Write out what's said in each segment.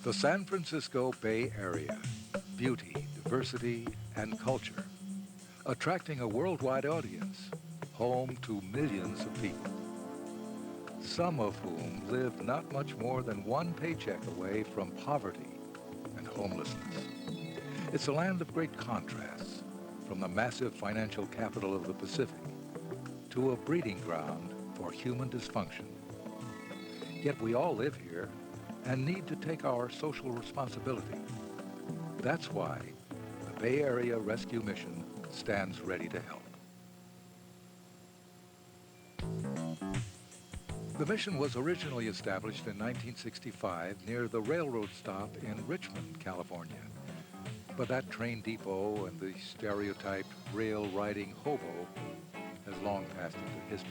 The San Francisco Bay Area. Beauty, diversity, and culture. Attracting a worldwide audience. Home to millions of people. Some of whom live not much more than one paycheck away from poverty and homelessness. It's a land of great contrasts, from the massive financial capital of the Pacific to a breeding ground for human dysfunction. Yet we all live here and need to take our social responsibility. That's why the Bay Area Rescue Mission stands ready to help. The mission was originally established in 1965 near the railroad stop in Richmond, California. But that train depot and the stereotyped rail-riding hobo has long passed into history.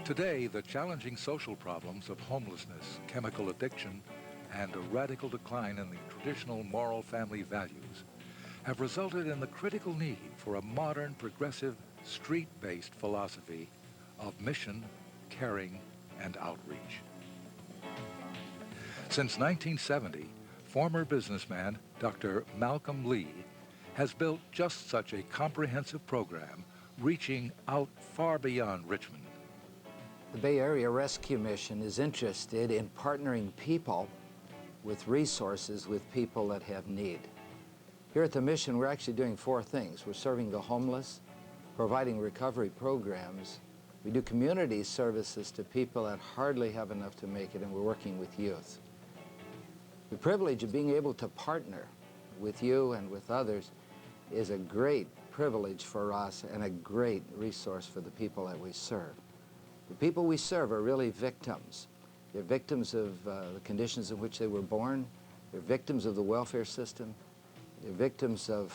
Today, the challenging social problems of homelessness, chemical addiction, and a radical decline in the traditional moral family values have resulted in the critical need for a modern, progressive, street-based philosophy of mission, caring, and outreach. Since 1970, former businessman Dr. Malcolm Lee has built just such a comprehensive program reaching out far beyond Richmond. The Bay Area Rescue Mission is interested in partnering people with resources with people that have need. Here at the mission, we're actually doing four things. We're serving the homeless, providing recovery programs. We do community services to people that hardly have enough to make it, and we're working with youth. The privilege of being able to partner with you and with others is a great privilege for us and a great resource for the people that we serve. The people we serve are really victims. They're victims of the conditions in which they were born. They're victims of the welfare system. They're victims of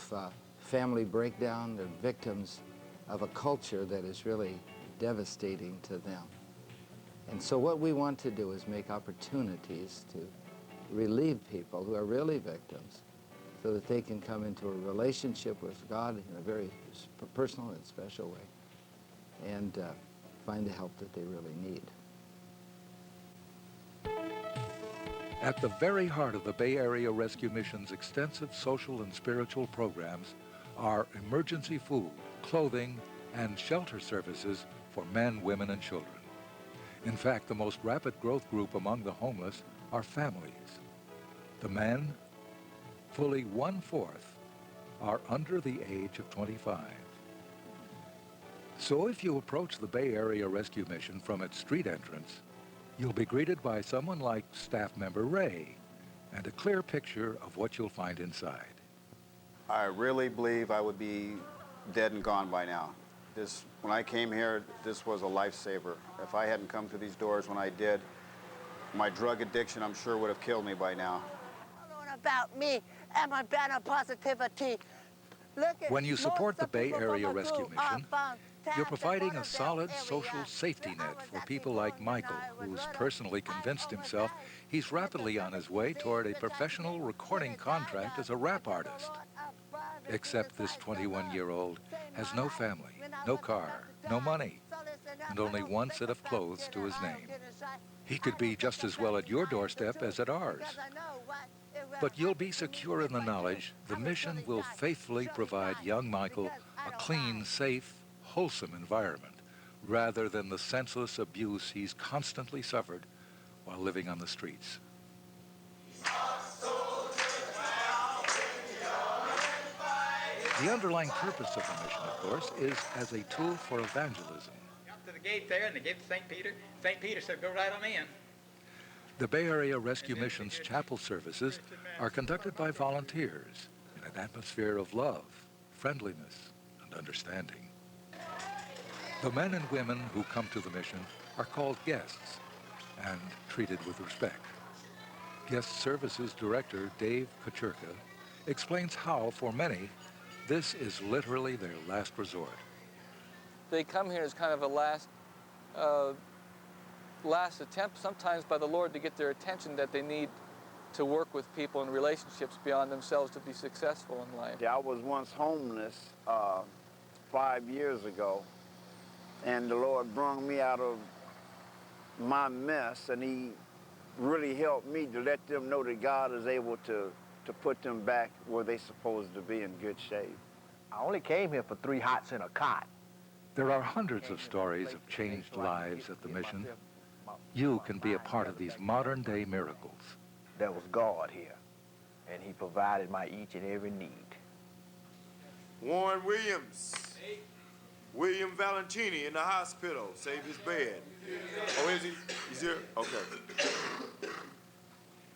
family breakdown. They're victims of a culture that is really devastating to them. And so what we want to do is make opportunities to relieve people who are really victims so that they can come into a relationship with God in a very personal and special way and find the help that they really need. At the very heart of the Bay Area Rescue Mission's extensive social and spiritual programs are emergency food, clothing, and shelter services for men, women, and children. In fact, the most rapid growth group among the homeless are families. The men, fully 1/4, are under the age of 25. So if you approach the Bay Area Rescue Mission from its street entrance, you'll be greeted by someone like staff member Ray and a clear picture of what you'll find inside. I really believe I would be dead and gone by now. When I came here, this was a lifesaver. If I hadn't come through these doors when I did, my drug addiction, I'm sure, would have killed me by now. About me and my banner positivity. When you support the Bay Area Rescue Mission, you're providing a solid social safety net for people like Michael, who's personally convinced himself he's rapidly on his way toward a professional recording contract as a rap artist. Except this 21-year-old has no family, no car, no money, and only one set of clothes to his name. He could be just as well at your doorstep as at ours. But you'll be secure in the knowledge the mission will faithfully provide young Michael a clean, safe, wholesome environment, rather than the senseless abuse he's constantly suffered while living on the streets. The underlying purpose of the mission, of course, is as a tool for evangelism. Got to the gate there, and the gate to St. Peter. St. Peter said, go right on in. The Bay Area Rescue Mission's chapel services are conducted by volunteers in an atmosphere of love, friendliness, and understanding. The men and women who come to the mission are called guests and treated with respect. Guest Services Director Dave Kacherka explains how, for many, this is literally their last resort. They come here as kind of a last attempt, sometimes by the Lord, to get their attention that they need to work with people in relationships beyond themselves to be successful in life. I was once homeless 5 years ago, and the Lord brought me out of my mess, and He really helped me to let them know that God is able to put them back where they're supposed to be in good shape. I only came here for 3 hots and a cot. There are hundreds of stories of changed lives at the mission. You can be a part of these modern-day miracles. There was God here, and he provided my each and every need. Warren Williams. William Valentini in the hospital. Saved his bed. Oh, is he? He's here? Okay.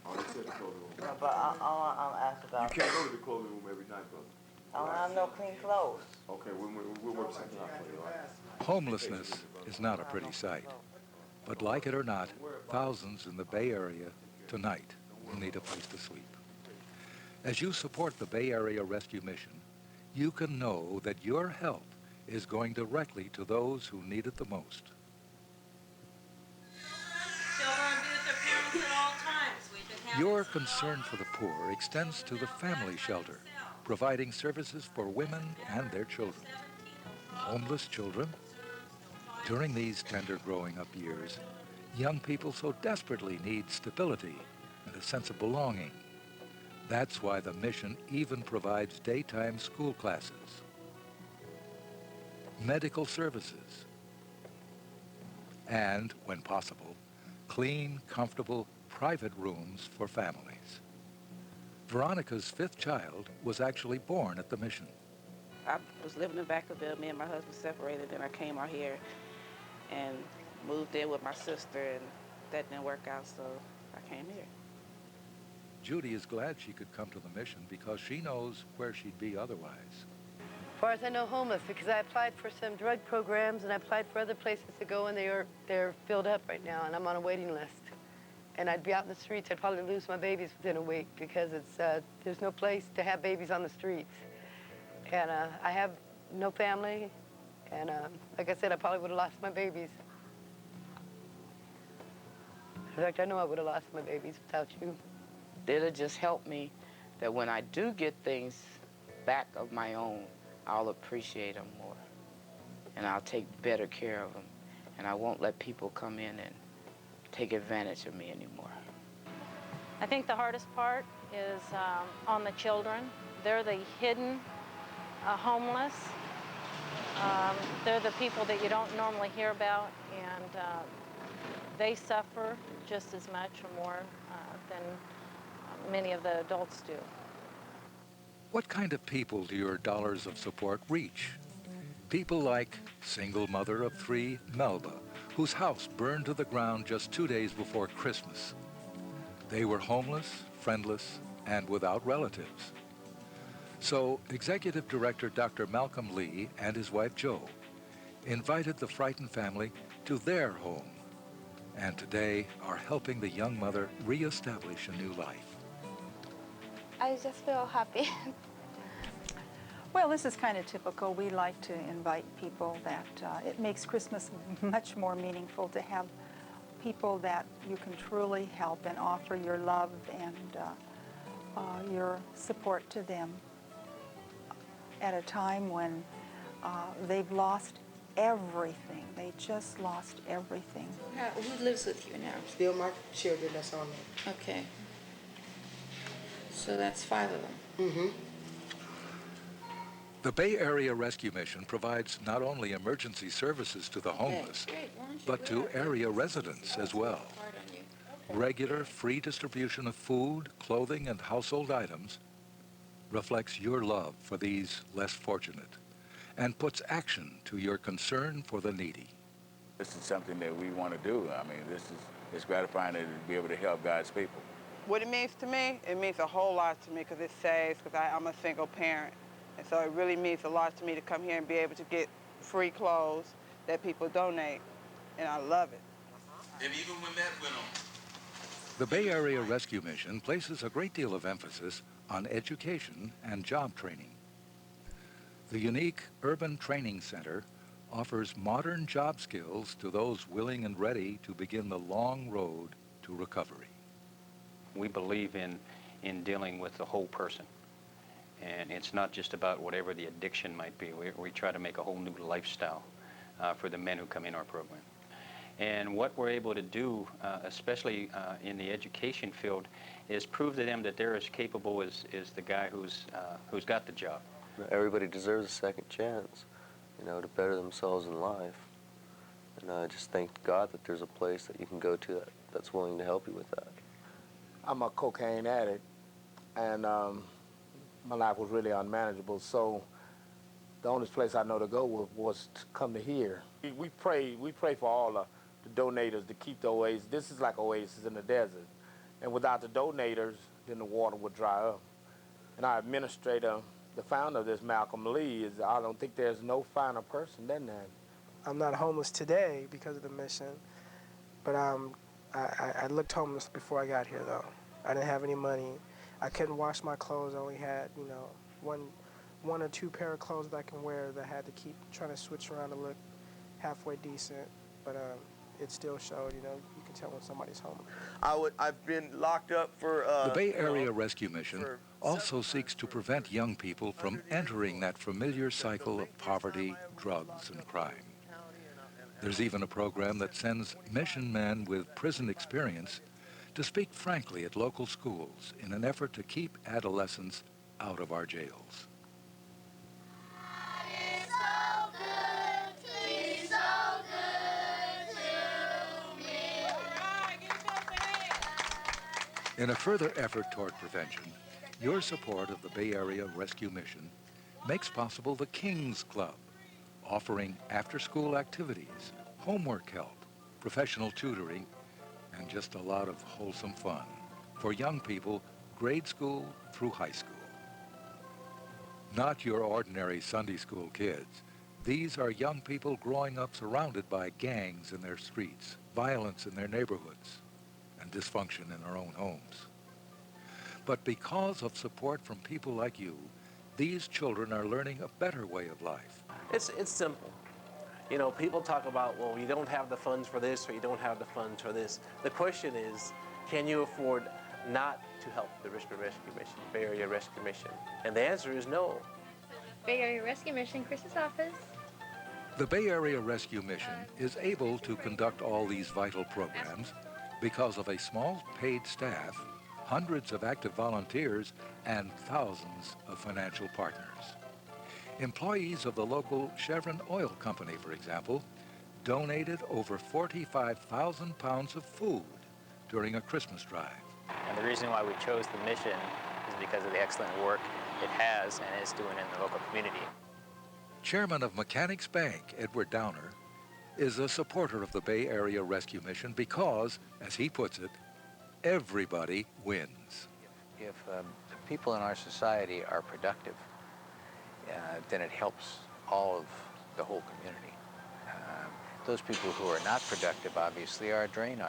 Oh, they said the clothing room. No, but I'll ask You about. can't go to the clothing room every night, brother. I don't have no clean clothes. Okay, we'll work something out for you, all right? Homelessness is not a pretty sight. But like it or not, thousands in the Bay Area tonight will need a place to sleep. As you support the Bay Area Rescue Mission, you can know that your help is going directly to those who need it the most. Children be with their parents at all times. We've been having Your some concern for the poor extends to the family shelter, providing services for women and their children. Homeless children. During these tender growing up years, young people so desperately need stability and a sense of belonging. That's why the mission even provides daytime school classes, medical services, and, when possible, clean, comfortable, private rooms for families. Veronica's 5th child was actually born at the mission. I was living in Vacaville. Me and my husband separated, and I came out here and moved in with my sister, and that didn't work out, so I came here. Judy is glad she could come to the mission because she knows where she'd be otherwise. As far as I know, homeless, because I applied for some drug programs and I applied for other places to go, and they're filled up right now, and I'm on a waiting list. And I'd be out in the streets. I'd probably lose my babies within a week because there's no place to have babies on the streets. And I have no family, and like I said, I probably would have lost my babies. In fact, I know I would have lost my babies without you. It'll just help me that when I do get things back of my own, I'll appreciate them more. And I'll take better care of them. And I won't let people come in and take advantage of me anymore. I think the hardest part is on the children. They're the hidden homeless. They're the people that you don't normally hear about, and they suffer just as much or more than many of the adults do. What kind of people do your dollars of support reach? People like single mother of 3, Melba, whose house burned to the ground just 2 days before Christmas. They were homeless, friendless, and without relatives. So Executive Director Dr. Malcolm Lee and his wife Jo invited the frightened family to their home, and today are helping the young mother reestablish a new life. I just feel happy. Well, this is kind of typical. We like to invite people that it makes Christmas much more meaningful to have people that you can truly help and offer your love and your support to them at a time when they've lost everything. They just lost everything. Who lives with you now? Still my children that's on there. Okay. So that's 5 of them. Mm-hmm. The Bay Area Rescue Mission provides not only emergency services to the homeless, but to area residents as well. Regular free distribution of food, clothing, and household items reflects your love for these less fortunate and puts action to your concern for the needy. This is something that we want to do. I mean, it's gratifying to be able to help God's people. What it means to me, it means a whole lot to me because it saves, because I'm a single parent. And so it really means a lot to me to come here and be able to get free clothes that people donate. And I love it. And even when that went on. The Bay Area Rescue Mission places a great deal of emphasis on education and job training. The unique Urban Training Center offers modern job skills to those willing and ready to begin the long road to recovery. We believe in dealing with the whole person. And it's not just about whatever the addiction might be. We try to make a whole new lifestyle for the men who come in our program. And what we're able to do, especially in the education field, is prove to them that they're as capable as the guy who's got the job. Everybody deserves a second chance, you know, to better themselves in life. And I just thank God that there's a place that you can go to that's willing to help you with that. I'm a cocaine addict, and my life was really unmanageable, so the only place I know to go was to come to here. We pray for all the donators to keep the oasis. This is like oasis in the desert. And without the donators, then the water would dry up. And our administrator, the founder of this, Malcolm Lee, I don't think there's no finer person than that. I'm not homeless today because of the mission, but I looked homeless before I got here, though. I didn't have any money. I couldn't wash my clothes. I only had, you know, one or two pair of clothes that I can wear that I had to keep trying to switch around to look halfway decent. But it still showed, you know, you can tell when somebody's homeless. I've been locked up for... the Bay Area Rescue Mission also seeks to prevent young people from entering that familiar cycle of poverty, drugs, and crime. There's even a program that sends mission men with prison experience to speak frankly at local schools in an effort to keep adolescents out of our jails. In a further effort toward prevention, your support of the Bay Area Rescue Mission makes possible the King's Club, offering after-school activities, homework help, professional tutoring, and just a lot of wholesome fun for young people, grade school through high school. Not your ordinary Sunday school kids. These are young people growing up surrounded by gangs in their streets, violence in their neighborhoods, and dysfunction in their own homes. But because of support from people like you, these children are learning a better way of life. It's simple. You know, people talk about, well, you don't have the funds for this or you don't have the funds for this. The question is, can you afford not to help the Richmond Rescue Mission, Bay Area Rescue Mission? And the answer is no. Bay Area Rescue Mission, Chris's office. The Bay Area Rescue Mission is able to conduct all these vital programs because of a small paid staff, hundreds of active volunteers, and thousands of financial partners. Employees of the local Chevron Oil Company, for example, donated over 45,000 pounds of food during a Christmas drive. And the reason why we chose the mission is because of the excellent work it has and is doing in the local community. Chairman of Mechanics Bank, Edward Downer, is a supporter of the Bay Area Rescue Mission because, as he puts it, everybody wins. If the people in our society are productive, then it helps all of the whole community. Those people who are not productive, obviously, are a drain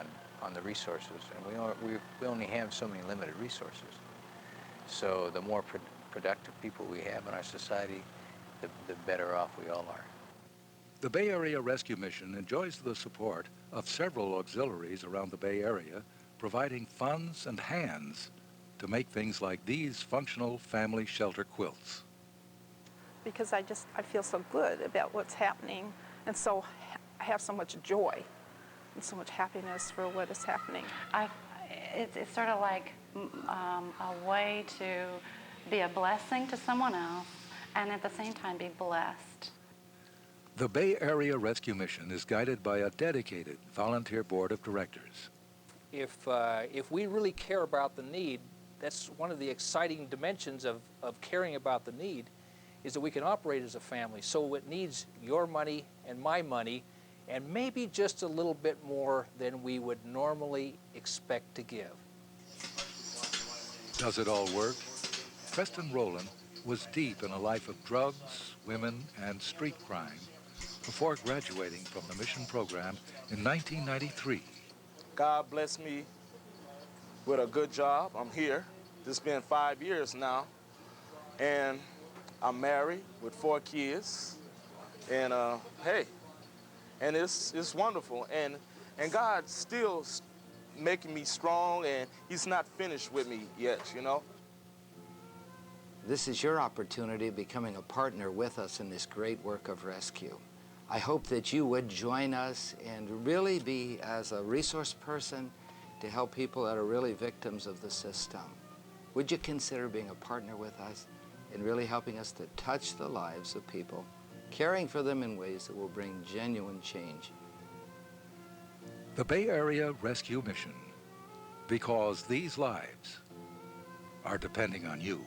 on the resources, and we only have so many limited resources. So the more productive people we have in our society, the better off we all are. The Bay Area Rescue Mission enjoys the support of several auxiliaries around the Bay Area, providing funds and hands to make things like these functional family shelter quilts. Because I feel so good about what's happening, and so I have so much joy and so much happiness for what is happening. It's sort of like a way to be a blessing to someone else and at the same time be blessed. The Bay Area Rescue Mission is guided by a dedicated volunteer board of directors. If we really care about the need, that's one of the exciting dimensions of caring about the need, is that we can operate as a family. So it needs your money and my money, and maybe just a little bit more than we would normally expect to give. Does it all work? Preston Rowland was deep in a life of drugs, women, and street crime before graduating from the mission program in 1993. God bless me with a good job. I'm here. This has been 5 years now. And I'm married with 4 kids. And hey, and it's wonderful. And God's still making me strong, and he's not finished with me yet, you know? This is your opportunity of becoming a partner with us in this great work of rescue. I hope that you would join us and really be as a resource person to help people that are really victims of the system. Would you consider being a partner with us in really helping us to touch the lives of people, caring for them in ways that will bring genuine change? The Bay Area Rescue Mission, because these lives are depending on you.